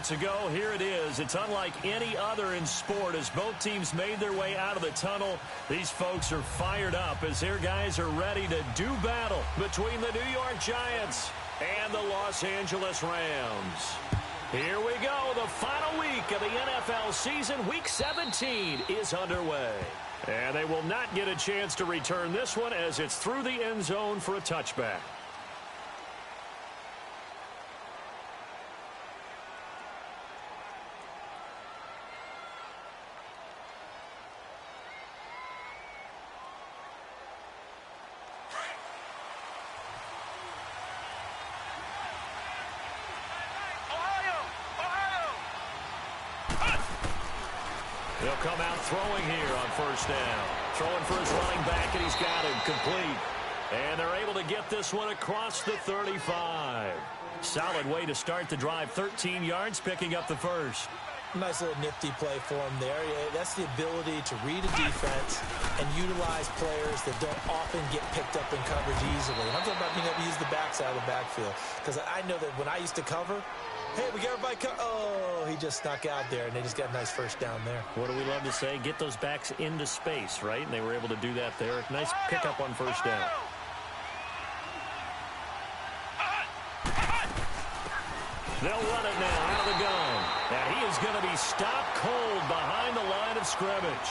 minutes ago, here it is. It's unlike any other in sport as both teams made their way out of the tunnel. These folks are fired up as their guys are ready to do battle between the New York Giants and the Los Angeles Rams. Here we go. The final week of the NFL season, Week 17, is underway. And they will not get a chance to return this one as it's through the end zone for a touchback. He'll come out throwing here on first down. Throwing for his running back, and he's got him complete. And they're able to get this one across the 35. Solid way to start the drive. 13 yards, picking up the first. Nice little nifty play for him there. That's the ability to read a defense and utilize players that don't often get picked up in coverage easily. And I'm talking about being able to use the backside of the backfield. Because I know that when I used to cover, hey, we got everybody oh, he just snuck out there, and they just got a nice first down there. What do we love to say? Get those backs into space, right? And they were able to do that there. Nice pickup on first down. They'll run it now out of the gun. And he is going to be stopped cold behind the line of scrimmage.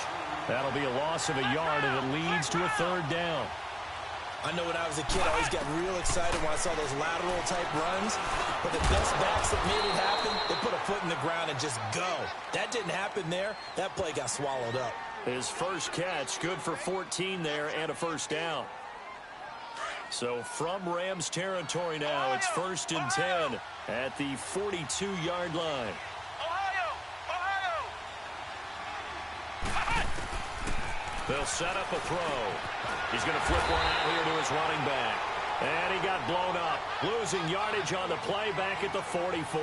That'll be a loss of a yard, and it leads to a third down. I know when I was a kid, I always got real excited when I saw those lateral-type runs. But the best backs that made it happen, they put a foot in the ground and just go. That didn't happen there. That play got swallowed up. His first catch, good for 14 there and a first down. So from Rams territory now, it's 1st and 10 at the 42-yard line. They'll set up a throw. He's going to flip one out here to his running back. And he got blown up, losing yardage on the play back at the 44.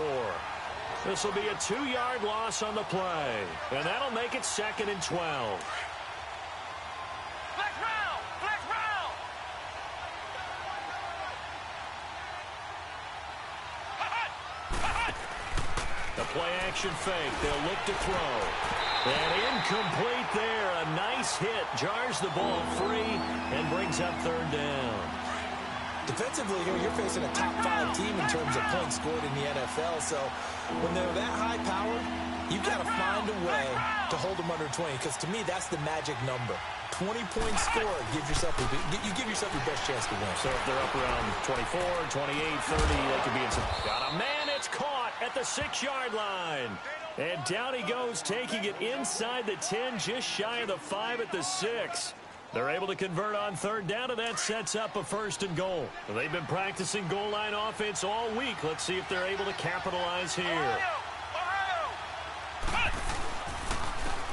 This will be a 2-yard loss on the play. And that'll make it 2nd and 12. The play-action fake. They'll look to throw. And incomplete there. A nice hit. Jars the ball free and brings up 3rd down. Defensively here, you're facing a top-5 team in terms of points scored in the NFL. So when they're that high-powered, you've got to find a way to hold them under 20. Because to me, that's the magic number. 20 points scored. You give yourself your best chance to win. So if they're up around 24, 28, 30, they could be in some. Got a man. It's caught at the 6-yard line. And down he goes, taking it inside the 10, just shy of the 5 at the 6. They're able to convert on 3rd down, and that sets up a 1st and goal. They've been practicing goal line offense all week. Let's see if they're able to capitalize here.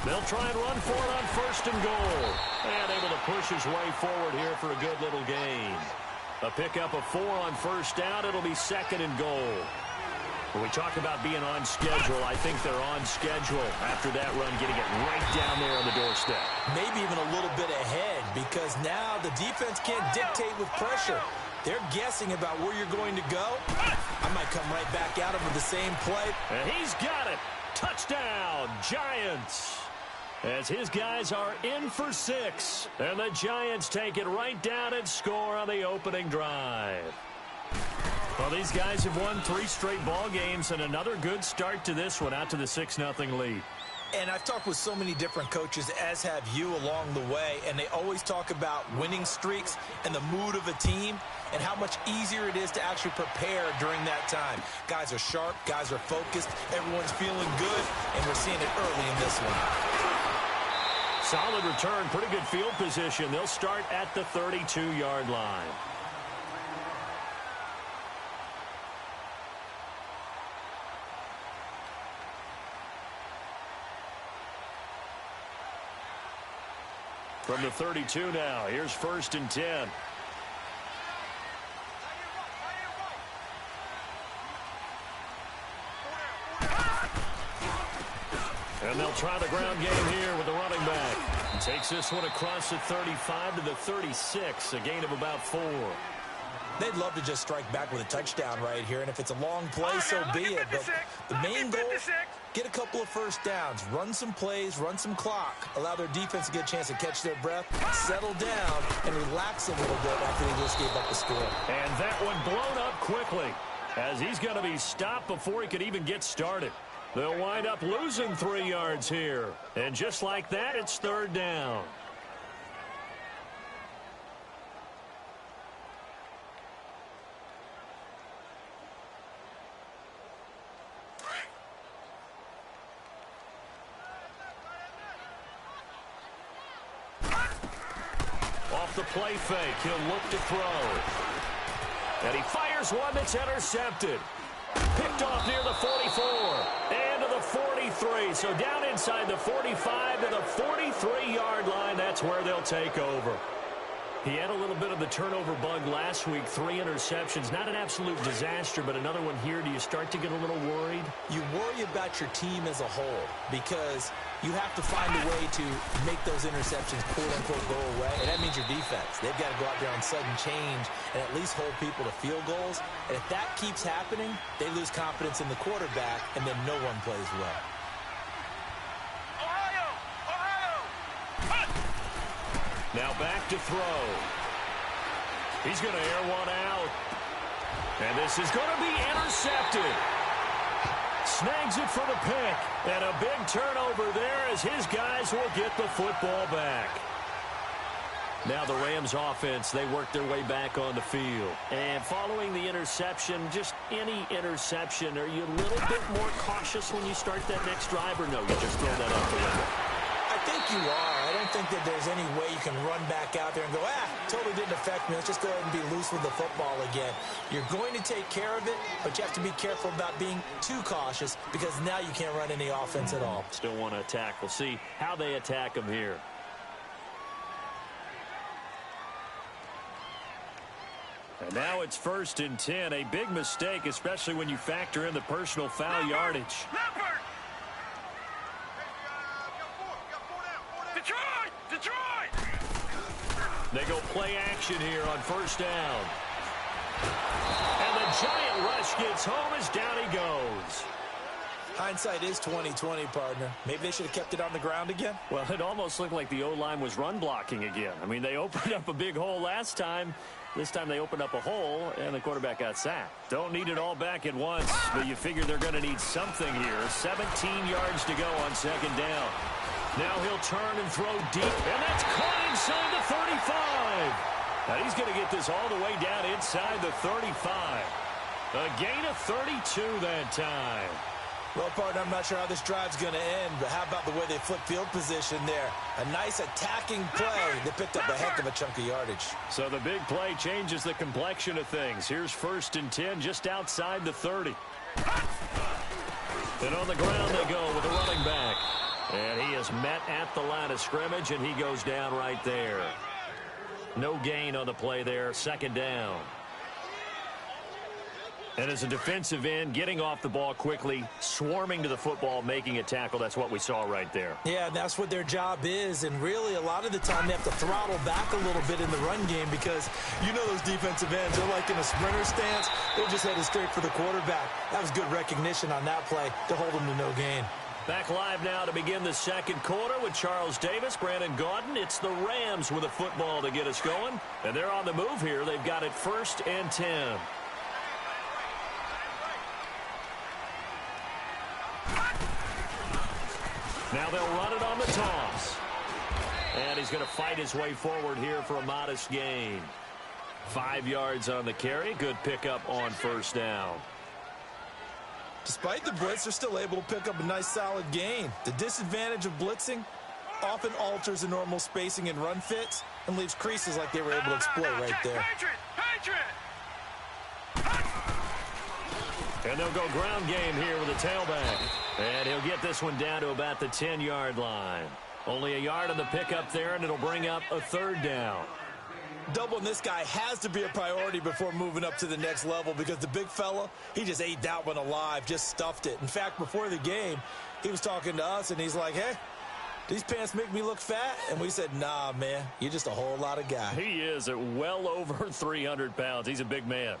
They'll try and run for it on 1st and goal. And able to push his way forward here for a good little gain. A pickup of 4 on 1st down. It'll be 2nd and goal. When we talk about being on schedule, I think they're on schedule after that run, getting it right down there on the doorstep. Maybe even a little bit ahead, because now the defense can't dictate with pressure. They're guessing about where you're going to go. I might come right back at him with the same play. And he's got it. Touchdown, Giants. As his guys are in for 6. And the Giants take it right down and score on the opening drive. Well, these guys have won 3 straight ball games, and another good start to this one, out to the 6-0 lead. And I've talked with so many different coaches, as have you along the way, and they always talk about winning streaks and the mood of a team and how much easier it is to actually prepare during that time. Guys are sharp, guys are focused, everyone's feeling good, and we're seeing it early in this one. Solid return, pretty good field position. They'll start at the 32-yard line. From the 32 now, here's 1st and 10. And they'll try the ground game here with the running back. He takes this one across the 35 to the 36, a gain of about 4. They'd love to just strike back with a touchdown right here, and if it's a long play, so be it. But the main goal, get a couple of first downs, run some plays, run some clock, allow their defense to get a chance to catch their breath, settle down, and relax a little bit after they just gave up the score. And that one blown up quickly, as he's going to be stopped before he could even get started. They'll wind up losing 3 yards here. And just like that, it's 3rd down. Off the play fake, he'll look to throw. And he fires one that's intercepted. Picked off near the 44 and to the 43. So down inside the 45 to the 43-yard line. That's where they'll take over. He had a little bit of the turnover bug last week. 3 interceptions. Not an absolute disaster, but another one here. Do you start to get a little worried? You worry about your team as a whole because you have to find a way to make those interceptions, quote-unquote, go away. And that means your defense. They've got to go out there on sudden change and at least hold people to field goals. And if that keeps happening, they lose confidence in the quarterback, and then no one plays well. Now back to throw. He's going to air one out. And this is going to be intercepted. Snags it for the pick. And a big turnover there as his guys will get the football back. Now the Rams offense, they work their way back on the field. And following the interception, just any interception, are you a little bit more cautious when you start that next drive, or no, you just throw that out the window? I think you are. I don't think that there's any way you can run back out there and go, totally didn't affect me. Let's just go ahead and be loose with the football again. You're going to take care of it, but you have to be careful about being too cautious because now you can't run any offense at all. Still want to attack. We'll see how they attack him here. And now it's 1st and 10. A big mistake, especially when you factor in the personal foul yardage. Detroit! They go play action here on 1st down. And the giant rush gets home as down he goes. Hindsight is 20/20, partner. Maybe they should have kept it on the ground again. Well, it almost looked like the O-line was run blocking again. I mean, they opened up a big hole last time. This time they opened up a hole, and the quarterback got sacked. Don't need it all back at once, but you figure they're going to need something here. 17 yards to go on 2nd down. Now he'll turn and throw deep, and that's caught inside the 35. Now he's going to get this all the way down inside the 35. A gain of 32 that time. Well, partner, I'm not sure how this drive's going to end, but how about the way they flip field position there? A nice attacking play. They picked up a heck of a chunk of yardage. So the big play changes the complexion of things. Here's 1st and 10 just outside the 30. And on the ground they go with a running back. And he is met at the line of scrimmage, and he goes down right there. No gain on the play there. 2nd down. And as a defensive end, getting off the ball quickly, swarming to the football, making a tackle, that's what we saw right there. Yeah, that's what their job is. And really, a lot of the time, they have to throttle back a little bit in the run game because you know those defensive ends, they're like in a sprinter stance. They're just headed straight for the quarterback. That was good recognition on that play to hold them to no gain. Back live now to begin the 2nd quarter with Charles Davis, Brandon Gaudin. It's the Rams with a football to get us going. And they're on the move here. They've got it 1st and 10. Now they'll run it on the toss. And he's going to fight his way forward here for a modest gain. 5 yards on the carry. Good pickup on 1st down. Despite the blitz, they're still able to pick up a nice solid gain. The disadvantage of blitzing often alters the normal spacing and run fits and leaves creases like they were able to exploit right there. And they'll go ground game here with a tailback. And he'll get this one down to about the 10-yard line. Only a yard on the pickup there, and it'll bring up a 3rd down. Doubling this guy has to be a priority before moving up to the next level because the big fella, he just ate that one alive, just stuffed it. In fact, before the game, he was talking to us, and he's like, hey, these pants make me look fat? And we said, nah, man, you're just a whole lot of guy. He is at well over 300 pounds. He's a big man.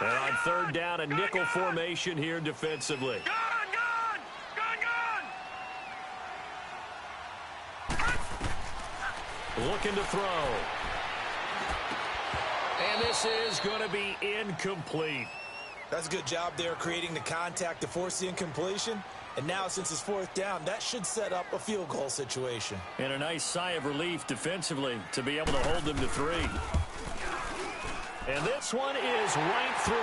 And on third down, a nickel formation here defensively. Looking to throw. And this is going to be incomplete. That's a good job there creating the contact to force the incompletion. And now, since it's fourth down, that should set up a field goal situation. And a nice sigh of relief defensively to be able to hold them to 3. And this one is right through.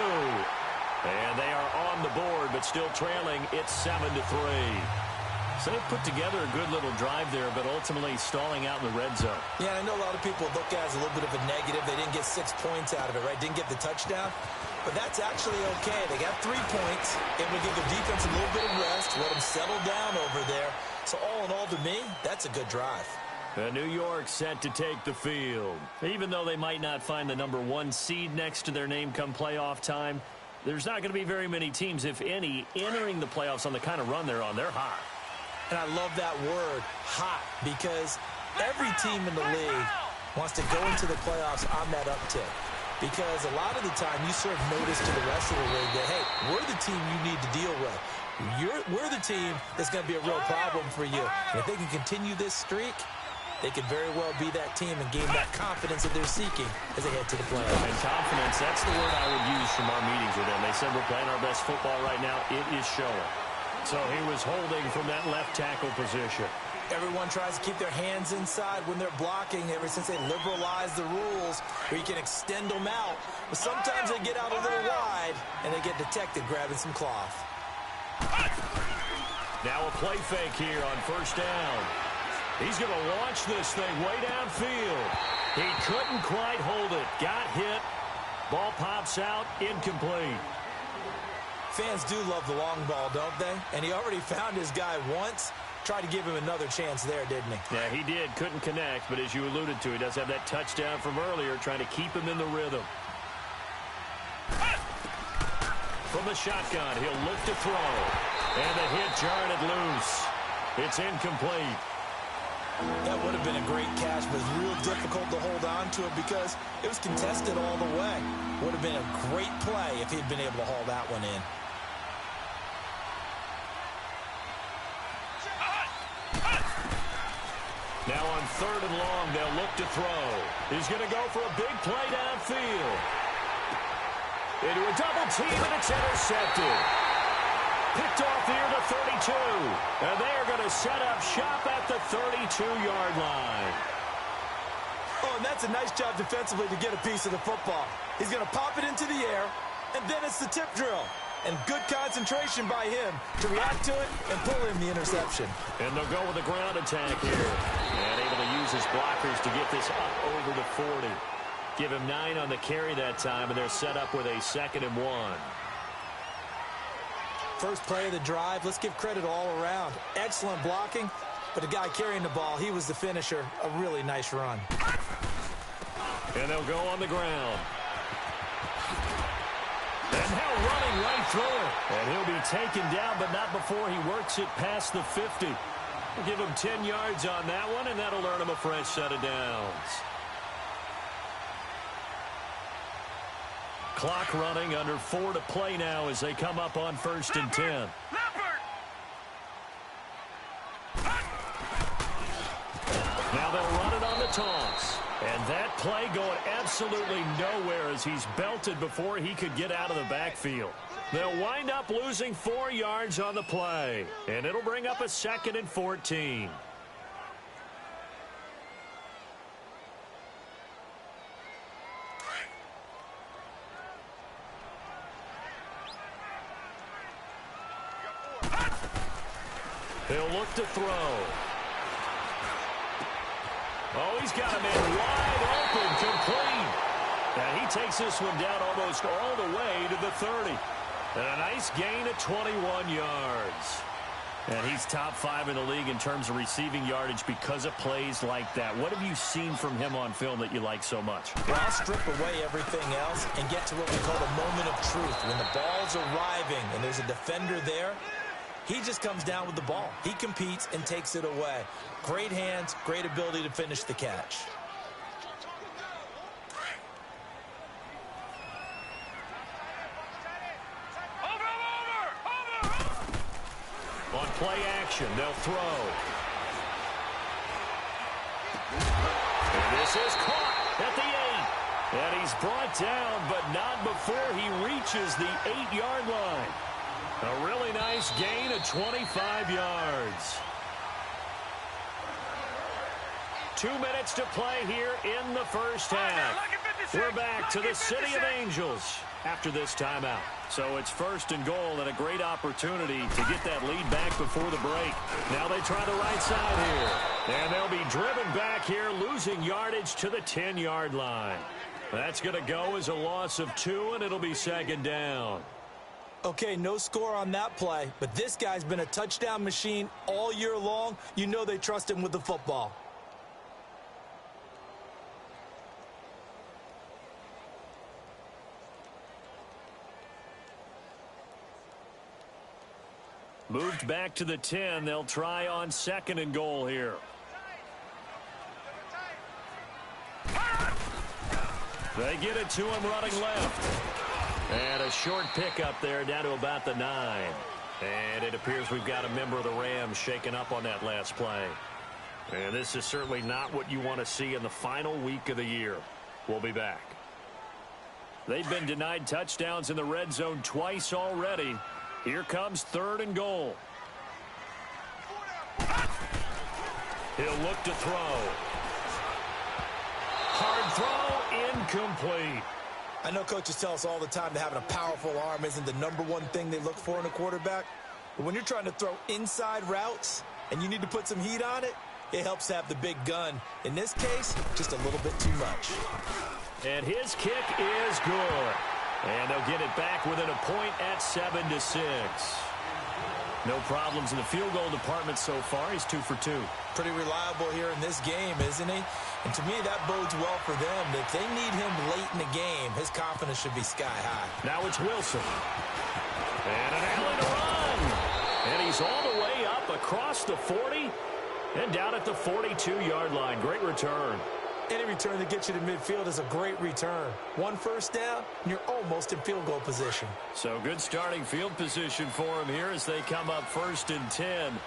And they are on the board, but still trailing. It's 7-3. So they put together a good little drive there, but ultimately stalling out in the red zone. Yeah, I know a lot of people look at it as a little bit of a negative. They didn't get 6 points out of it, right? Didn't get the touchdown. But that's actually okay. They got 3 points. It will give the defense a little bit of rest, let them settle down over there. So all in all, to me, that's a good drive. New York set to take the field. Even though they might not find the number 1 seed next to their name come playoff time, there's not going to be very many teams, if any, entering the playoffs on the kind of run they're on. They're hot. And I love that word, hot, because every team in the league wants to go into the playoffs on that uptick. Because a lot of the time you serve notice to the rest of the league that, hey, we're the team you need to deal with. We're the team that's going to be a real problem for you. And if they can continue this streak, they could very well be that team and gain that confidence that they're seeking as they head to the playoffs. And confidence, that's the word I would use from our meetings with them. They said we're playing our best football right now. It is showing. So he was holding from that left tackle position. Everyone tries to keep their hands inside when they're blocking ever since they liberalized the rules where you can extend them out. But sometimes they get out a little wide and they get detected grabbing some cloth. Now a play fake here on first down. He's going to launch this thing way downfield. He couldn't quite hold it. Got hit. Ball pops out. Incomplete. Fans do love the long ball, don't they? And he already found his guy once. Tried to give him another chance there, didn't he? Yeah, he did. Couldn't connect, but as you alluded to, he does have that touchdown from earlier, trying to keep him in the rhythm. From the shotgun, he'll look to throw. And the hit jarred it loose. It's incomplete. That would have been a great catch, but it's real difficult to hold on to it because it was contested all the way. Would have been a great play if he'd been able to haul that one in. Now on third and long, they'll look to throw. He's going to go for a big play downfield. Into a double team, and it's intercepted. Picked off here to 32. And they are going to set up shop at the 32-yard line. Oh, and that's a nice job defensively to get a piece of the football. He's going to pop it into the air, and then it's the tip drill. And good concentration by him to react to it and pull in the interception. And they'll go with a ground attack here. And able to use his blockers to get this up over to 40. Give him 9 on the carry that time, and they're set up with a 2nd and 1. First play of the drive, let's give credit all around. Excellent blocking, but the guy carrying the ball, he was the finisher. A really nice run. And they'll go on the ground. And now running right through it. And he'll be taken down, but not before he works it past the 50. We'll give him 10 yards on that one, and that'll earn him a fresh set of downs. Clock running, under 4 to play now as they come up on 1st and 10. Now they'll run it on the toss. And that play going absolutely nowhere as he's belted before he could get out of the backfield. They'll wind up losing 4 yards on the play. And it'll bring up a 2nd and 14. He'll look to throw. Oh, he's got a man wide open, complete. And he takes this one down almost all the way to the 30. And a nice gain of 21 yards. And he's top 5 in the league in terms of receiving yardage because of plays like that. What have you seen from him on film that you like so much? Well, I'll strip away everything else and get to what we call the moment of truth. When the ball's arriving and there's a defender there, He just comes down with the ball. He competes and takes it away. Great hands, great ability to finish the catch. On play action, they'll throw. And this is caught at the 8. And he's brought down, but not before he reaches the 8-yard line. A really nice gain of 25 yards. 2 minutes to play here in the first half. We're back to the City of Angels after this timeout. So it's 1st and goal and a great opportunity to get that lead back before the break. Now they try the right side here. And they'll be driven back here, losing yardage to the 10-yard line. That's going to go as a loss of 2, and it'll be 2nd down. Okay, no score on that play, but this guy's been a touchdown machine all year long. You know they trust him with the football. Moved back to the 10. They'll try on 2nd and goal here. They get it to him running left. And a short pickup there down to about the 9. And it appears we've got a member of the Rams shaken up on that last play. And this is certainly not what you want to see in the final week of the year. We'll be back. They've been denied touchdowns in the red zone twice already. Here comes 3rd and goal. He'll look to throw. Hard throw, incomplete. I know coaches tell us all the time that having a powerful arm isn't the #1 thing they look for in a quarterback. But when you're trying to throw inside routes and you need to put some heat on it, it helps to have the big gun. In this case, just a little bit too much. And his kick is good. And they'll get it back within a point at 7-6. No problems in the field goal department so far. He's 2 for 2. Pretty reliable here in this game, isn't he? And to me, that bodes well for them. If they need him late in the game, his confidence should be sky high. Now it's Wilson. And an alley to run. And he's all the way up across the 40 and down at the 42-yard line. Great return. Any return that gets you to midfield is a great return. 1 first down, and you're almost in field goal position. So good starting field position for him here as they come up 1st and 10.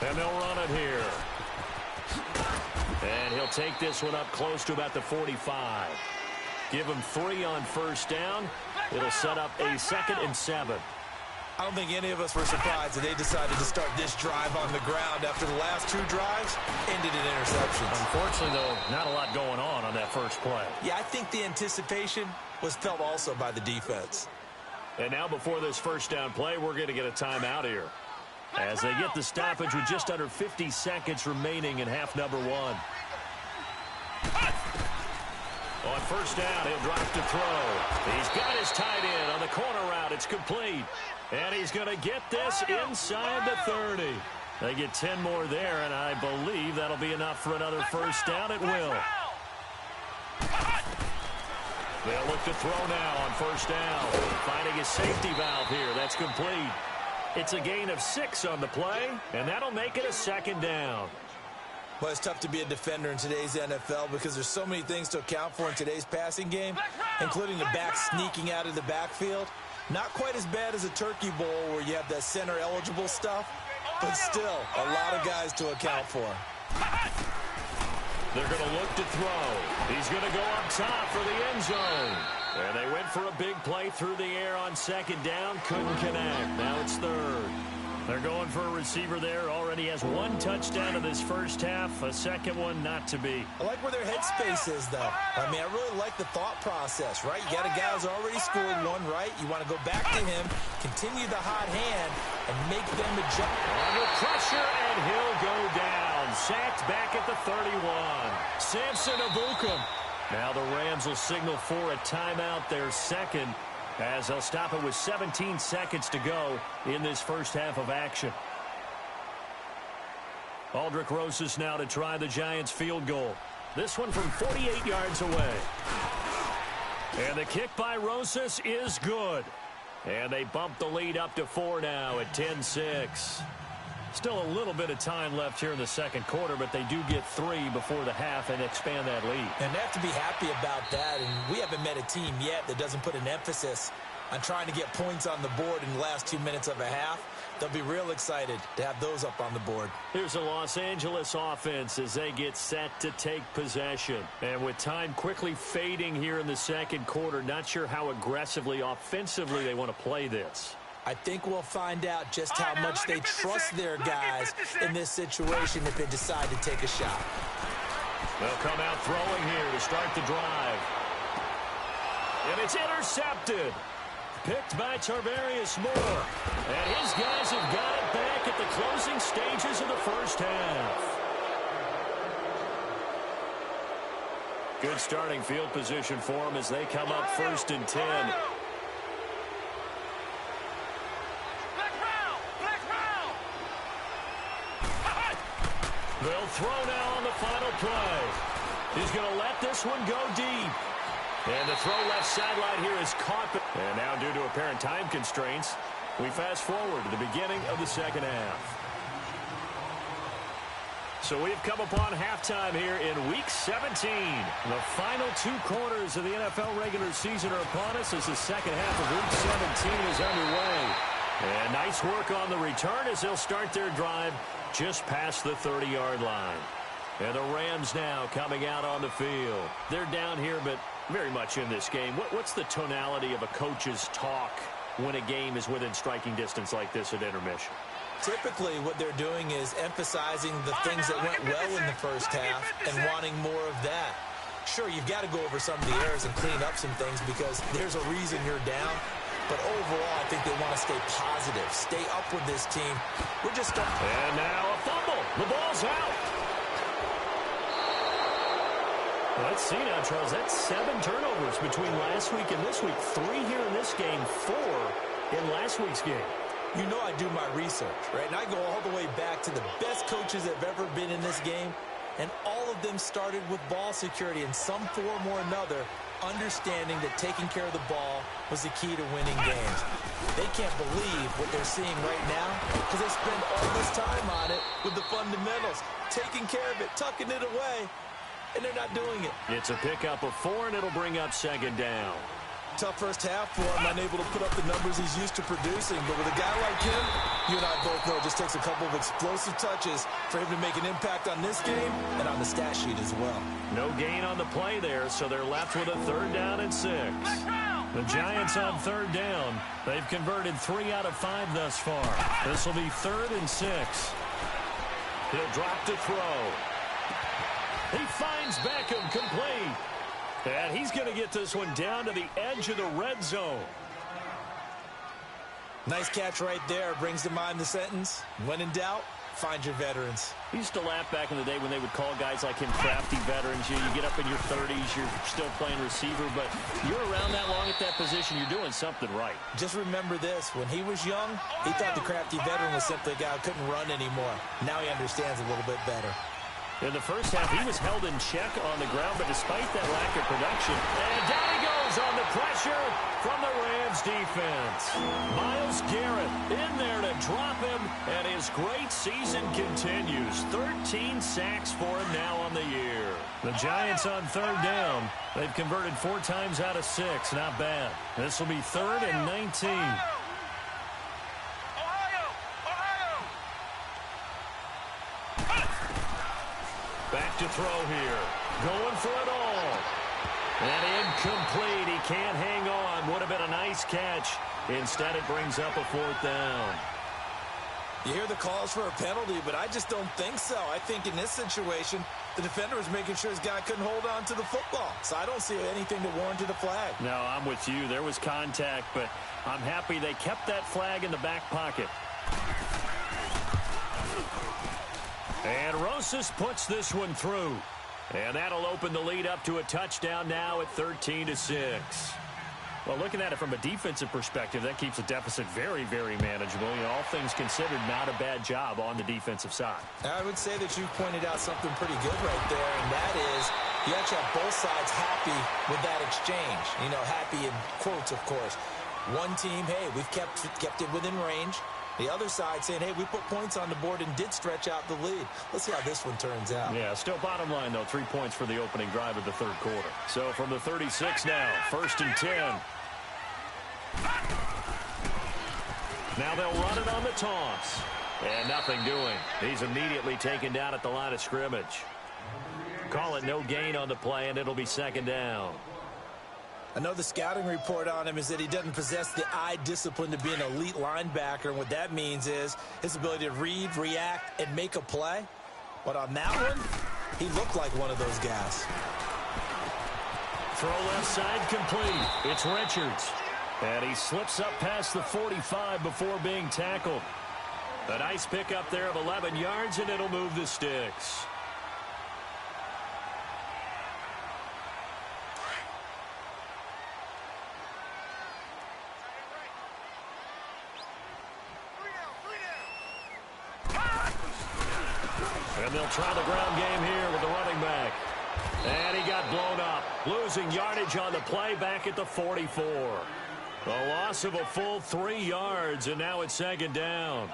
And they'll run it here. And he'll take this one up close to about the 45. Give him 3 on 1st down. It'll set up a 2nd and 7. I don't think any of us were surprised that they decided to start this drive on the ground after the last 2 drives ended in interceptions. Unfortunately, though, not a lot going on that first play. Yeah, I think the anticipation was felt also by the defense. And now before this 1st down play, we're going to get a timeout here as they get the stoppage with just under 50 seconds remaining in half number 1. On 1st down, he'll drop to throw. He's got his tight end on the corner route. It's complete. And he's going to get this inside the 30. They get 10 more there, and I believe that'll be enough for another 1st down. It will. They'll look to throw now on 1st down. Finding a safety valve here. That's complete. It's a gain of 6 on the play, and that'll make it a 2nd down. Well, it's tough to be a defender in today's NFL because there's so many things to account for in today's passing game, including the back sneaking out of the backfield. Not quite as bad as a turkey bowl where you have that center-eligible stuff, but still a lot of guys to account for. They're going to look to throw. He's going to go up top for the end zone. And they went for a big play through the air on 2nd down. Couldn't connect. Now it's 3rd. They're going for a receiver there. Already has 1 touchdown in this first half. A 2nd one not to be. I like where their headspace is, though. I mean, I really like the thought process, right? You got a guy who's already scored 1, right? You want to go back to him, continue the hot hand, and make them adjust. Under pressure, and he'll go down. Sacked back at the 31. Samson Abukum. Now the Rams will signal for a timeout, their 2nd, as they'll stop it with 17 seconds to go in this first half of action. Aldrick Rosas now to try the Giants field goal. This one from 48 yards away. And the kick by Rosas is good. And they bump the lead up to 4 now at 10-6. Still a little bit of time left here in the second quarter, but they do get 3 before the half and expand that lead. And they have to be happy about that, and we haven't met a team yet that doesn't put an emphasis on trying to get points on the board in the last 2 minutes of a half. They'll be real excited to have those up on the board. Here's a Los Angeles offense as they get set to take possession. And with time quickly fading here in the second quarter, not sure how aggressively, offensively they want to play this. I think we'll find out just how much they trust their guys in this situation if they decide to take a shot. They'll come out throwing here to start the drive. And it's intercepted. Picked by Tarvarius Moore. And his guys have got it back at the closing stages of the first half. Good starting field position for them as they come up 1st and 10. They'll throw now on the final play. He's going to let this one go deep. And the throw left sideline here is caught. And now due to apparent time constraints, we fast forward to the beginning of the second half. So we've come upon halftime here in Week 17. The final 2 quarters of the NFL regular season are upon us as the second half of Week 17 is underway. And nice work on the return as they'll start their drive just past the 30-yard line. And the Rams now coming out on the field. They're down here, but very much in this game. What's the tonality of a coach's talk when a game is within striking distance like this at intermission? Typically, what they're doing is emphasizing the things that went well in the first half and wanting more of that. Sure, you've got to go over some of the errors and clean up some things because there's a reason you're down. But overall, I think they want to stay positive, stay up with this team. We're just starting. And now a fumble. The ball's out. Let's see now, Charles. That's 7 turnovers between last week and this week. 3 here in this game, 4 in last week's game. You know I do my research, right? And I go all the way back to the best coaches that have ever been in this game. And all of them started with ball security in some form or another, understanding that taking care of the ball was the key to winning games. They can't believe what they're seeing right now because they spend all this time on it with the fundamentals, taking care of it, tucking it away. And they're not doing it. It's a pickup of 4, and it'll bring up 2nd down. Tough first half for him, unable to put up the numbers he's used to producing. But with a guy like him, you and I both know it just takes a couple of explosive touches for him to make an impact on this game and on the stat sheet as well. No gain on the play there, so they're left with a 3rd down and 6. The Giants on 3rd down. They've converted 3 out of 5 thus far. This will be 3rd and 6. He'll drop to throw. He finds Beckham complete. And he's going to get this one down to the edge of the red zone. Nice catch right there. Brings to mind the sentence, when in doubt, find your veterans. He used to laugh back in the day when they would call guys like him crafty veterans. You get up in your 30s, you're still playing receiver, but you're around that long at that position, you're doing something right. Just remember this. When he was young, he thought the crafty veteran was simply a guy who couldn't run anymore. Now he understands a little bit better. In the first half, he was held in check on the ground, but despite that lack of production, and down he goes on the pressure from the Rams defense. Myles Garrett in there to drop him, and his great season continues. 13 sacks for him now on the year. The Giants on 3rd down. They've converted 4 times out of 6. Not bad. This will be 3rd and 19. Back to throw here. Going for it all. And incomplete. He can't hang on. Would have been a nice catch. Instead, it brings up a 4th down. You hear the calls for a penalty, but I just don't think so. I think in this situation, the defender was making sure his guy couldn't hold on to the football. So I don't see anything that warranted a flag. No, I'm with you. There was contact, but I'm happy they kept that flag in the back pocket. And Rosas puts this one through. And that'll open the lead up to a touchdown now at 13-6. Well, looking at it from a defensive perspective, that keeps the deficit very, very manageable. You know, all things considered, not a bad job on the defensive side. I would say that you pointed out something pretty good right there, and that is you actually have both sides happy with that exchange. You know, happy in quotes, of course. One team, hey, we've kept it within range. The other side saying, hey, we put points on the board and did stretch out the lead. Let's see how this one turns out. Yeah, still bottom line, though, 3 points for the opening drive of the third quarter. So from the 36 now, 1st and 10. Now they'll run it on the toss. And nothing doing. He's immediately taken down at the line of scrimmage. Call it no gain on the play, and it'll be 2nd down. I know the scouting report on him is that he doesn't possess the eye discipline to be an elite linebacker. And what that means is his ability to read, react, and make a play. But on that one, he looked like one of those guys. Throw left side complete. It's Richards. And he slips up past the 45 before being tackled. A nice pickup there of 11 yards, and it'll move the sticks. And they'll try the ground game here with the running back. And he got blown up. Losing yardage on the play back at the 44. A loss of a full 3 yards, and now it's 2nd down.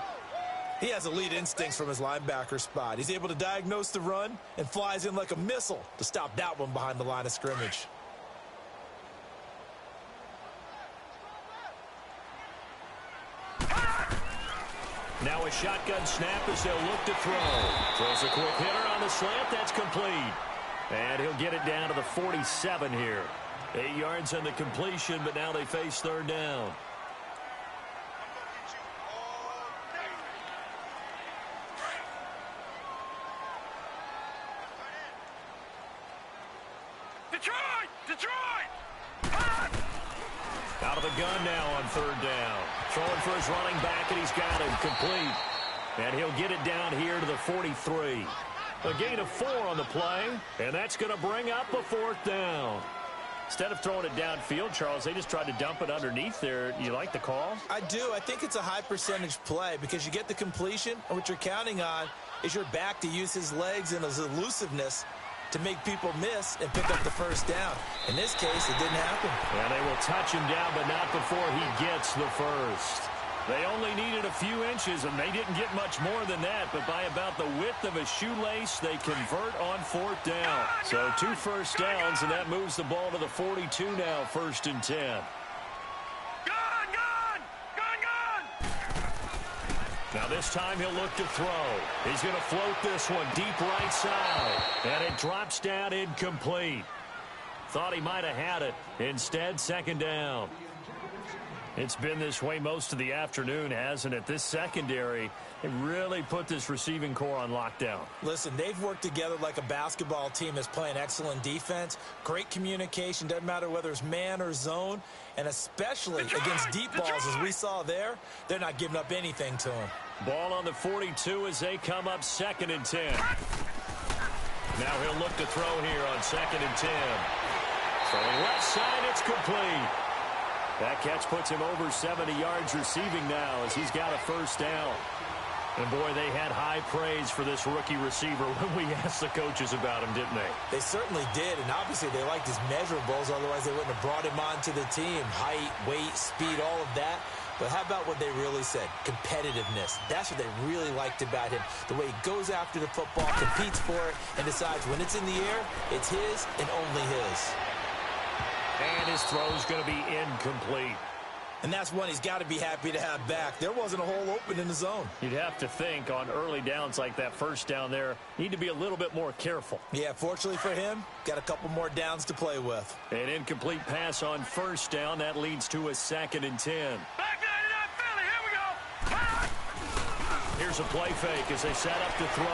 He has elite instincts from his linebacker spot. He's able to diagnose the run and flies in like a missile to stop that one behind the line of scrimmage. Now a shotgun snap as they'll look to throw. Throws a quick hitter on the slant. That's complete. And he'll get it down to the 47 here. 8 yards on the completion, but now they face 3rd down. Out of the gun now on 3rd down. Throwing for his running back, and he's got him complete. And he'll get it down here to the 43. A gain of 4 on the play, and that's going to bring up a 4th down. Instead of throwing it downfield, Charles, they just tried to dump it underneath there. You like the call? I do. I think it's a high percentage play because you get the completion, and what you're counting on is your back to use his legs and his elusiveness to make people miss and pick up the 1st down. In this case, it didn't happen. Yeah, they will touch him down, but not before he gets the 1st. They only needed a few inches, and they didn't get much more than that, but by about the width of a shoelace, they convert on 4th down. So 2 first downs, and that moves the ball to the 42 now, 1st and 10. Now this time he'll look to throw. He's going to float this one deep right side, and it drops down incomplete. Thought he might have had it. Instead, 2nd down. It's been this way most of the afternoon, hasn't it? This secondary, it really put this receiving core on lockdown. Listen, they've worked together like a basketball team that's playing excellent defense. Great communication, doesn't matter whether it's man or zone. And especially against deep balls, as we saw there, they're not giving up anything to him. Ball on the 42 as they come up 2nd and 10. Now he'll look to throw here on 2nd and 10. Throwing left side, it's complete. That catch puts him over 70 yards receiving now as he's got a 1st down. And, boy, they had high praise for this rookie receiver when we asked the coaches about him, didn't they? They certainly did, and obviously they liked his measurables. Otherwise, they wouldn't have brought him onto the team. Height, weight, speed, all of that. But how about what they really said? Competitiveness. That's what they really liked about him. The way he goes after the football, competes for it, and decides when it's in the air, it's his and only his. And his throw's going to be incomplete. And that's one he's got to be happy to have back. There wasn't a hole open in the zone. You'd have to think on early downs like that 1st down there, need to be a little bit more careful. Yeah, fortunately for him, got a couple more downs to play with. An incomplete pass on 1st down. That leads to a 2nd and 10. Back 99 Philly, here we go. Here's a play fake as they set up to throw.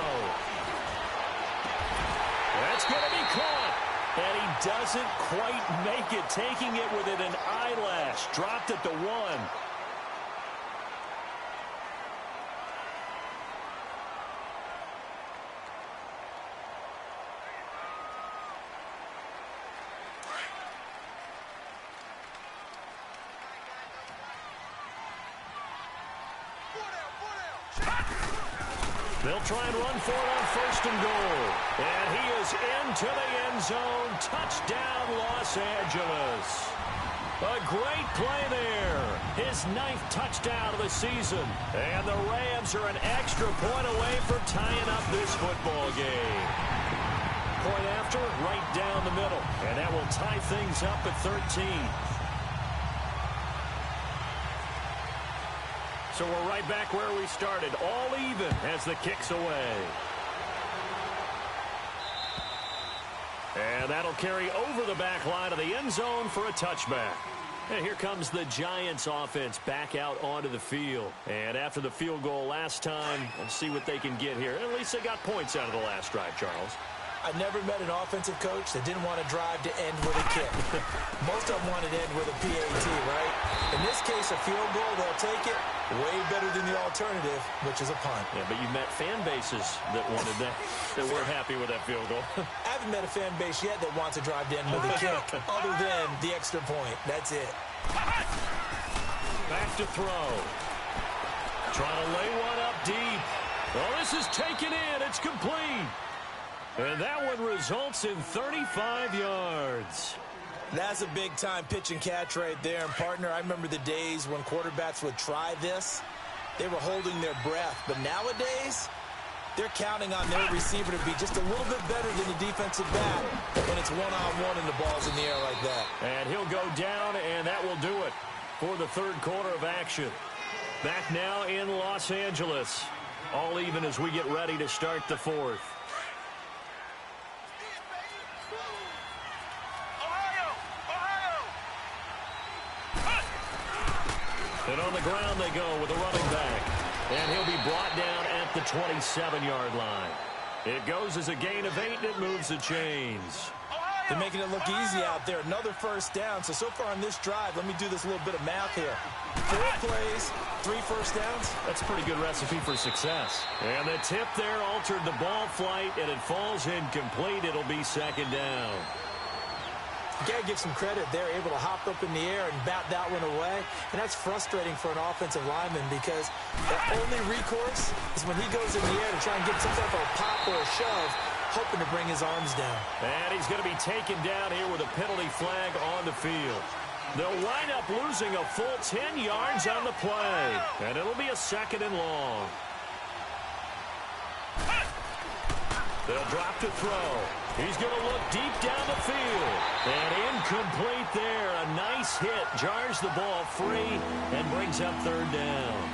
That's going to be caught. And he doesn't quite make it, taking it within an eyelash. Dropped at the 1. They'll try and run for it on 1st and goal. And he is into the end zone. Touchdown, Los Angeles. A great play there. His 9th touchdown of the season. And the Rams are an extra point away from tying up this football game. Point after, right down the middle. And that will tie things up at 13. So we're right back where we started. All even as the kick's away. And that'll carry over the back line of the end zone for a touchback. And here comes the Giants offense back out onto the field. And after the field goal last time, let's see what they can get here. At least they got points out of the last drive, Charles. I never met an offensive coach that didn't want to drive to end with a kick. Most of them wanted to end with a PAT, right? In this case, a field goal, they'll take it. Way better than the alternative, which is a punt. Yeah, but you met fan bases that wanted that, that weren't happy with that field goal. I haven't met a fan base yet that wants to drive to end with a kick, other than the extra point. That's it. Back to throw. Trying to lay one up deep. Well, this is taken in. It's complete. And that one results in 35 yards. That's a big-time pitch and catch right there. And, partner, I remember the days when quarterbacks would try this. They were holding their breath. But nowadays, they're counting on their receiver to be just a little bit better than the defensive back when it's one-on-one and the ball's in the air like that. And he'll go down, and that will do it for the third quarter of action. Back now in Los Angeles. All even as we get ready to start the fourth. And on the ground they go with a running back. And he'll be brought down at the 27-yard line. It goes as a gain of 8, and it moves the chains. They're making it look easy out there. Another first down. So far on this drive, let me do this little bit of math here. 4 plays, 3 first downs. That's a pretty good recipe for success. And the tip there altered the ball flight, and it falls incomplete. It'll be second down. You got to give some credit. They're able to hop up in the air and bat that one away. And that's frustrating for an offensive lineman because their only recourse is when he goes in the air to try and get some type of a pop or a shove, hoping to bring his arms down. And he's going to be taken down here with a penalty flag on the field. They'll wind up losing a full 10 yards on the play. And it'll be a second and long. They'll drop to throw. He's going to look deep down the field. And incomplete there. A nice hit. Jars the ball free and brings up third down.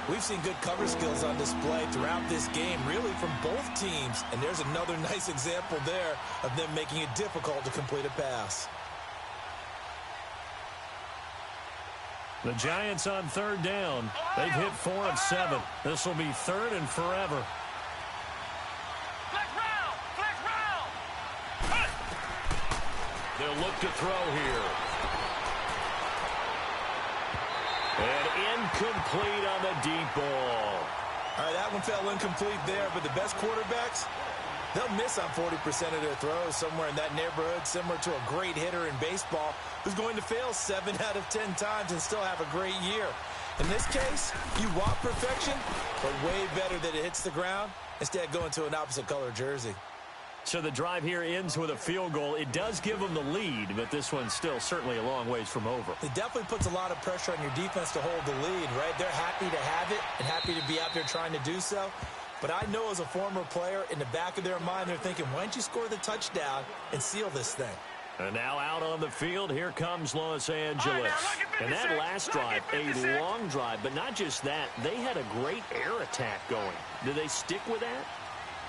We've seen good cover skills on display throughout this game, really from both teams. And there's another nice example there of them making it difficult to complete a pass. The Giants on third down. They've hit 4 of 7. This will be third and forever. They'll look to throw here. And incomplete on the deep ball. All right, that one fell incomplete there, but the best quarterbacks, they'll miss on 40% of their throws, somewhere in that neighborhood, similar to a great hitter in baseball who's going to fail 7 out of 10 times and still have a great year. In this case, you want perfection, but way better that it hits the ground instead of going to an opposite color jersey. So the drive here ends with a field goal. It does give them the lead, but this one's still certainly a long ways from over. It definitely puts a lot of pressure on your defense to hold the lead, right? They're happy to have it and happy to be out there trying to do so. But I know as a former player, in the back of their mind, they're thinking, why don't you score the touchdown and seal this thing? And now out on the field, here comes Los Angeles. And that last drive, a long drive, but not just that. They had a great air attack going. Do they stick with that?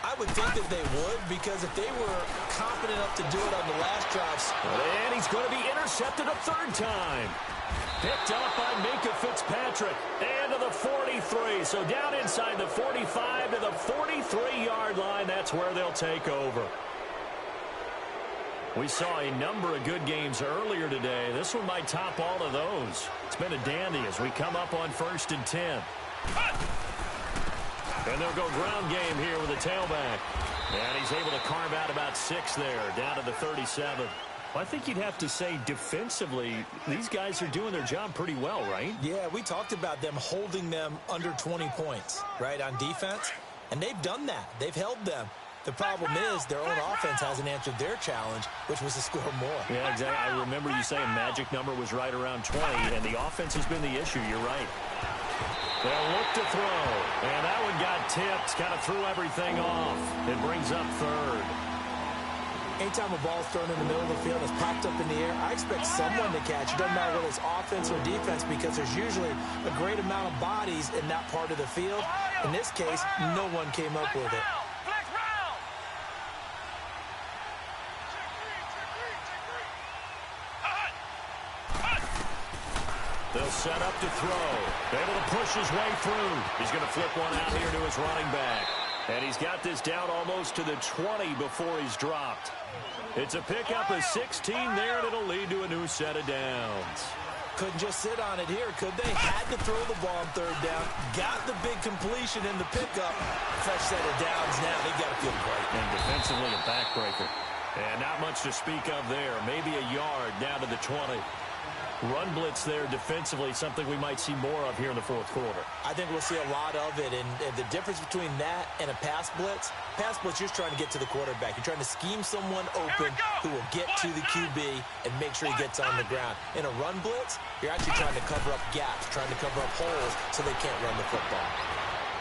I would think that they would, because if they were confident enough to do it on the last drives. And he's going to be intercepted a third time. Picked up by Minka Fitzpatrick. And to the 43. So down inside the 45 to the 43-yard line. That's where they'll take over. We saw a number of good games earlier today. This one might top all of those. It's been a dandy as we come up on 1st and 10. And they'll go ground game here with a tailback. And he's able to carve out about 6 there, down to the 37. Well, I think you'd have to say defensively, these guys are doing their job pretty well, right? Yeah, we talked about them holding them under 20 points, right, on defense. And they've done that. They've held them. The problem is their own offense hasn't answered their challenge, which was to score more. Yeah, exactly. I remember you saying magic number was right around 20, and the offense has been the issue. You're right. They'll look to throw, and that one got tipped, kind of threw everything off. It brings up third. Anytime a ball's thrown in the middle of the field and it's popped up in the air, I expect someone to catch. It doesn't matter whether it's offense or defense because there's usually a great amount of bodies in that part of the field. In this case, no one came up with it. They'll set up to throw. Able to push his way through. He's going to flip one out here to his running back. And he's got this down almost to the 20 before he's dropped. It's a pickup of 16 there, and it'll lead to a new set of downs. Couldn't just sit on it here, could they? Had to throw the ball on third down. Got the big completion in the pickup. Fresh set of downs now. They've got to feel great. And defensively, a backbreaker. And not much to speak of there. Maybe a yard down to the 20. Run blitz there defensively, something we might see more of here in the fourth quarter. I think we'll see a lot of it, and the difference between that and a pass blitz, you're just trying to get to the quarterback. You're trying to scheme someone open who will get to the QB and make sure he gets on the ground. In a run blitz, you're actually trying to cover up gaps, trying to cover up holes so they can't run the football.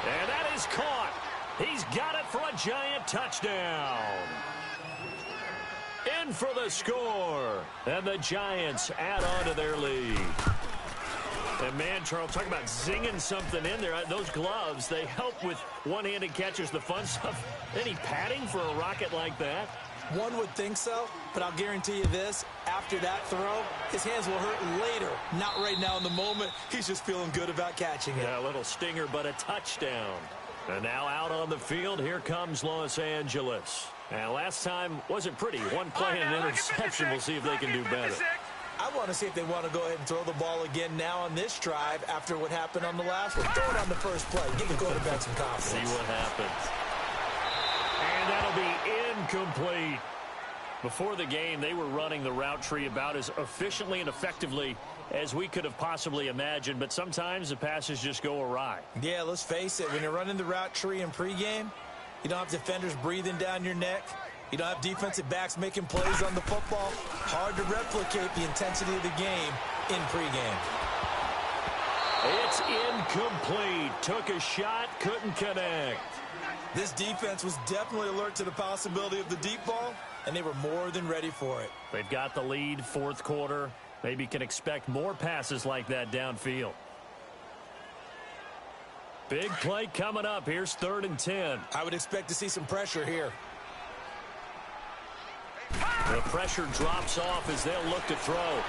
And that is caught. He's got it for a giant touchdown. In for the score. And the Giants add on to their lead. And man, Charles, talk about zinging something in there. Those gloves, they help with one-handed catches, the fun stuff. Any padding for a rocket like that? One would think so, but I'll guarantee you this. After that throw, his hands will hurt later. Not right now in the moment. He's just feeling good about catching it. Yeah, a little stinger, but a touchdown. And now out on the field, here comes Los Angeles. And last time wasn't pretty. One play and an interception. We'll see if they can do better. I want to see if they want to go ahead and throw the ball again now on this drive after what happened on the last one. Throw it on the first play. Give the quarterback some confidence. See what happens. And that'll be incomplete. Before the game, they were running the route tree about as efficiently and effectively as we could have possibly imagined, but sometimes the passes just go awry. Yeah, let's face it. When you're running the route tree in pregame, you don't have defenders breathing down your neck. You don't have defensive backs making plays on the football. Hard to replicate the intensity of the game in pregame. It's incomplete. Took a shot, couldn't connect. This defense was definitely alert to the possibility of the deep ball, and they were more than ready for it. They've got the lead, fourth quarter. Maybe can expect more passes like that downfield. Big play coming up. Here's 3rd and 10. I would expect to see some pressure here. The pressure drops off as they'll look to throw.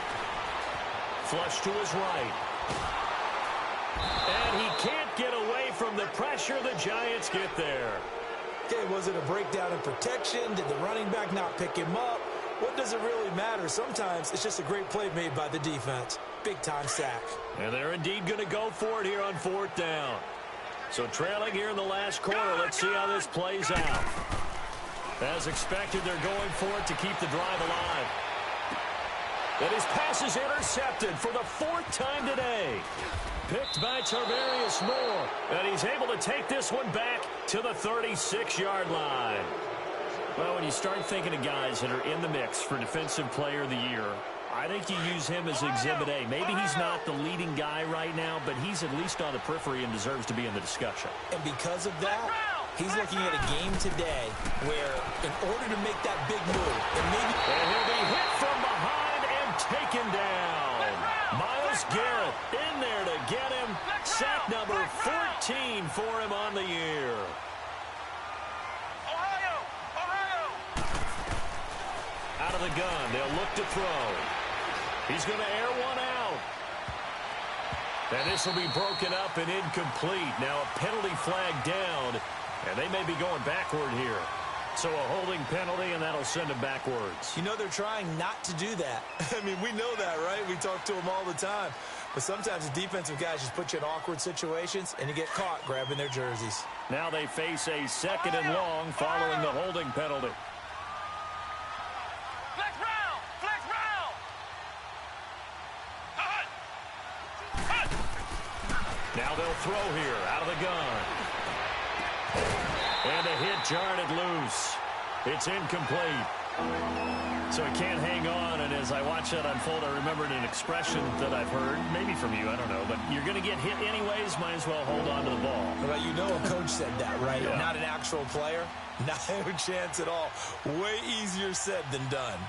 Flush to his right. And he can't get away from the pressure. The Giants get there. Okay, was it a breakdown in protection? Did the running back not pick him up? What does it really matter? Sometimes it's just a great play made by the defense. Big-time sack. And they're indeed going to go for it here on 4th down. So trailing here in the last quarter, let's see how this plays out. As expected, they're going for it to keep the drive alive. And his pass is intercepted for the 4th time today. Picked by Tarvarius Moore. And he's able to take this one back to the 36-yard line. Well, when you start thinking of guys that are in the mix for Defensive Player of the Year, I think you use him as Exhibit A. Maybe he's not the leading guy right now, but he's at least on the periphery and deserves to be in the discussion. And because of that, he's looking at a game today where in order to make that big move, and he'll be hit from behind and taken down. Myles Garrett in there to get him. Sack number 14 for him on the year. Out of the gun, they'll look to throw. He's going to air one out. And this will be broken up and incomplete. Now a penalty flag down, and they may be going backward here. So a holding penalty, and that'll send them backwards. You know they're trying not to do that. I mean, we know that, right? We talk to them all the time. But sometimes the defensive guys just put you in awkward situations, and you get caught grabbing their jerseys. Now they face a 2nd and long following the holding penalty. Now they'll throw here out of the gun. And a hit jarred it loose. It's incomplete. So he can't hang on, and as I watch that unfold, I remembered an expression that I've heard, maybe from you, I don't know, but you're going to get hit anyways, might as well hold on to the ball. Well, you know a coach said that, right? Yeah. Not an actual player. Not a chance at all. Way easier said than done.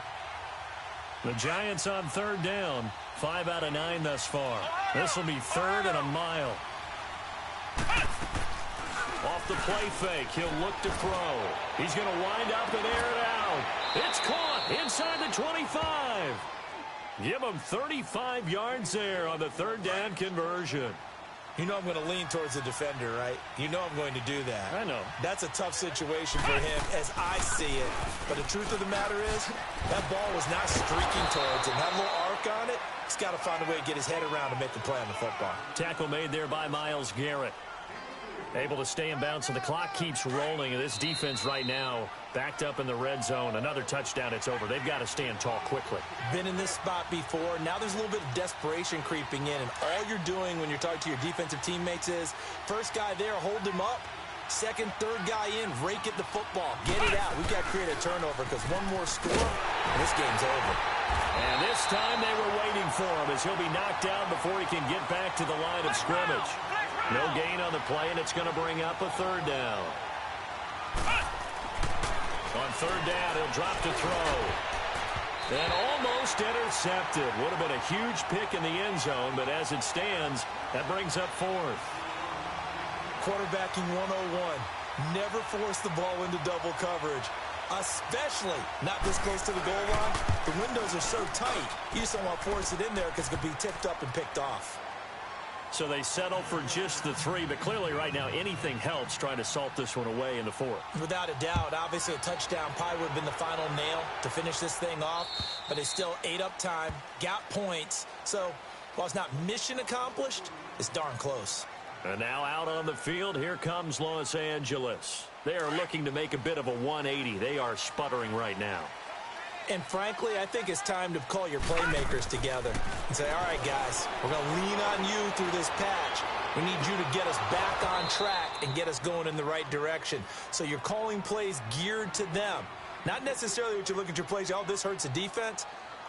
The Giants on third down. 5 out of 9 thus far. This will be third and a mile. Off the play fake, he'll look to throw. He's going to wind up and air it out. It's caught inside the 25. Give him 35 yards there on the third down conversion. You know I'm going to lean towards the defender, right? You know I'm going to do that. I know. That's a tough situation for him as I see it. But the truth of the matter is, that ball was not streaking towards him. Had a little arc on it. He's got to find a way to get his head around and make the play on the football. Tackle made there by Myles Garrett. Able to stay in bounds, so the clock keeps rolling. And this defense right now backed up in the red zone. Another touchdown, it's over. They've got to stand tall quickly. Been in this spot before. Now there's a little bit of desperation creeping in. And all you're doing when you're talking to your defensive teammates is, first guy there, hold him up. Second, third guy in, rake at the football. Get it out. We've got to create a turnover because one more score, and this game's over. And this time they were waiting for him as he'll be knocked down before he can get back to the line of scrimmage. No gain on the play, and it's going to bring up a third down. On third down, he'll drop to throw. And almost intercepted. Would have been a huge pick in the end zone, but as it stands, that brings up fourth. Quarterbacking 101. Never force the ball into double coverage, especially not this close to the goal line. The windows are so tight, you just don't want to force it in there because it could be tipped up and picked off. So they settle for just the 3, but clearly right now anything helps trying to salt this one away in the fourth. Without a doubt, obviously a touchdown probably would have been the final nail to finish this thing off, but it's still ate up time, got points. So while it's not mission accomplished, it's darn close. And now out on the field, here comes Los Angeles. They are looking to make a bit of a 180. They are sputtering right now. And frankly, I think it's time to call your playmakers together and say, all right, guys, we're going to lean on you through this patch. We need you to get us back on track and get us going in the right direction. So you're calling plays geared to them. Not necessarily what you look at your plays, oh, this hurts the defense.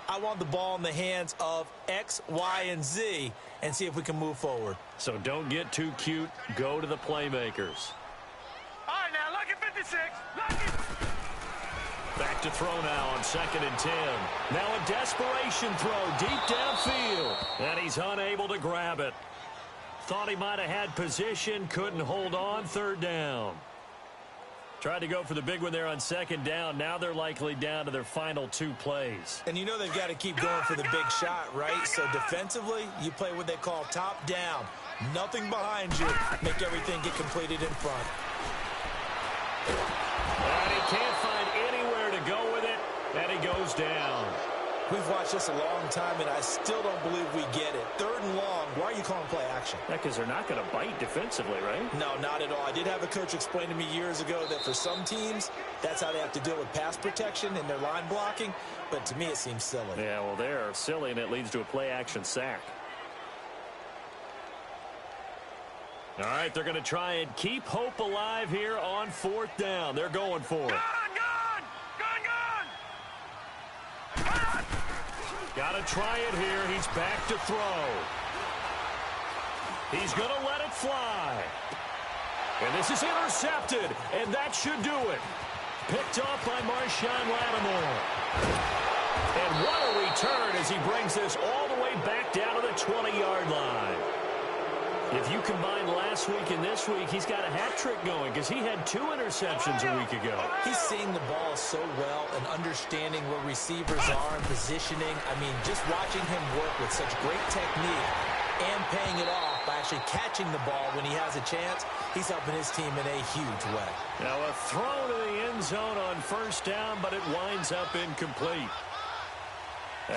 I want the ball in the hands of X, Y, and Z and see if we can move forward. So don't get too cute. Go to the playmakers. All right, now, look at 56. Look at... Back to throw now on 2nd and 10. Now a desperation throw deep downfield. And he's unable to grab it. Thought he might have had position. Couldn't hold on. Third down. Tried to go for the big one there on 2nd down. Now they're likely down to their final 2 plays. And you know they've got to keep going for the big shot, right? So defensively, you play what they call top down. Nothing behind you. Make everything get completed in front. And he can't find anywhere to go with it. And he goes down. We've watched this a long time, and I still don't believe we get it. 3rd and long. Why are you calling play action? Yeah, because they're not going to bite defensively, right? No, not at all. I did have a coach explain to me years ago that for some teams, that's how they have to deal with pass protection and their line blocking. But to me, it seems silly. Yeah, well, they're silly, and it leads to a play-action sack. All right, they're going to try and keep hope alive here on 4th down. They're going for it. Got to try it here. He's back to throw. He's going to let it fly. And this is intercepted, and that should do it. Picked off by Marshawn Lattimore. And what a return as he brings this all the way back down to the 20-yard line. If you combine last week and this week, he's got a hat trick going because he had 2 interceptions a week ago. He's seeing the ball so well and understanding where receivers are and positioning. I mean, just watching him work with such great technique and paying it off by actually catching the ball when he has a chance, he's helping his team in a huge way. Now a throw to the end zone on 1st down, but it winds up incomplete.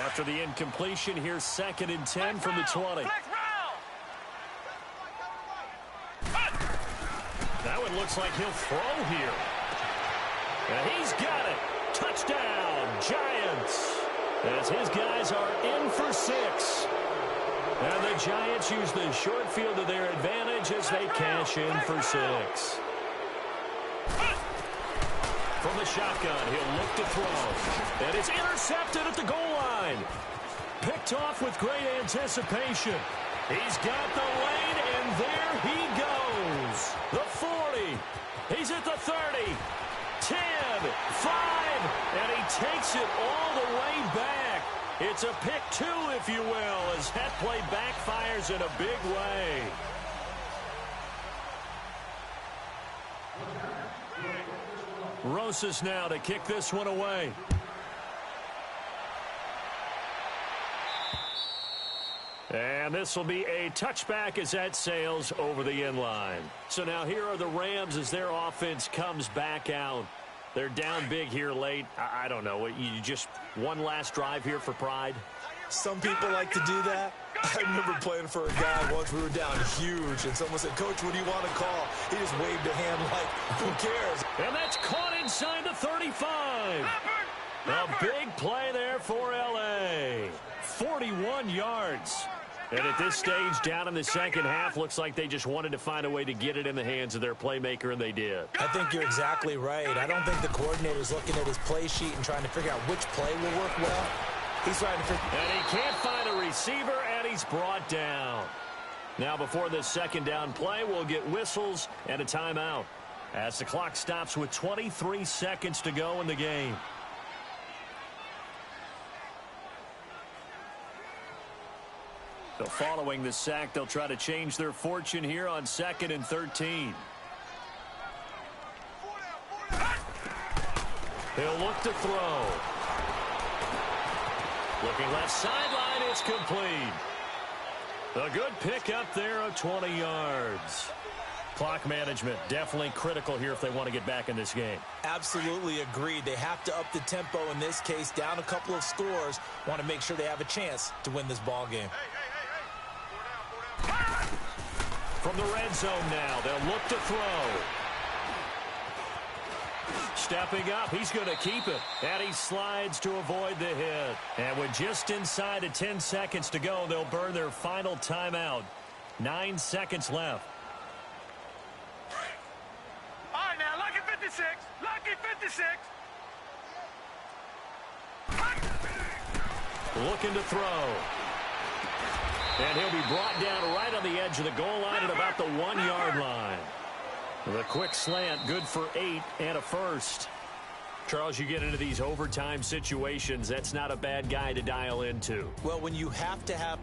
After the incompletion, here's 2nd and 10 from the 20. That one looks like he'll throw here. And he's got it. Touchdown, Giants. As his guys are in for 6. And the Giants use the short field to their advantage as they cash in for 6. From the shotgun, he'll look to throw. And it's intercepted at the goal line. Picked off with great anticipation. He's got the lane, and there he goes. The 40. He's at the 30. 10, 5, and he takes it all the way back. It's a pick two, if you will, as that play backfires in a big way. Rosas now to kick this one away. And this will be a touchback as that sails over the end line. So now here are the Rams as their offense comes back out. They're down big here late. I don't know. You just one last drive here for pride? Some people like to do that. I remember playing for a guy once. We were down huge, and someone said, "Coach, what do you want to call?" He just waved a hand like, who cares? And that's caught inside the 35. A big play there for L.A. 41 yards. And at this stage, down in the second half, looks like they just wanted to find a way to get it in the hands of their playmaker, and they did. I think you're exactly right. I don't think the coordinator's looking at his play sheet and trying to figure out which play will work well. He's trying to figure. And he can't find a receiver, and he's brought down. Now, before this second down play, we'll get whistles and a timeout as the clock stops with 23 seconds to go in the game. So following the sack, they'll try to change their fortune here on 2nd and 13. He'll look to throw. Looking left sideline, it's complete. A good pickup there of 20 yards. Clock management definitely critical here if they want to get back in this game. Absolutely agreed. They have to up the tempo in this case, down a couple of scores. Want to make sure they have a chance to win this ball game. From the red zone now, they'll look to throw. Stepping up, he's going to keep it. And he slides to avoid the hit. And with just inside of 10 seconds to go, they'll burn their final timeout. 9 seconds left. All right, now, lucky 56. Lucky 56. Looking to throw. And he'll be brought down right on the edge of the goal line at about the 1-yard line. The quick slant, good for 8 and a first. Charles, you get into these overtime situations, that's not a bad guy to dial into. Well, when you have to have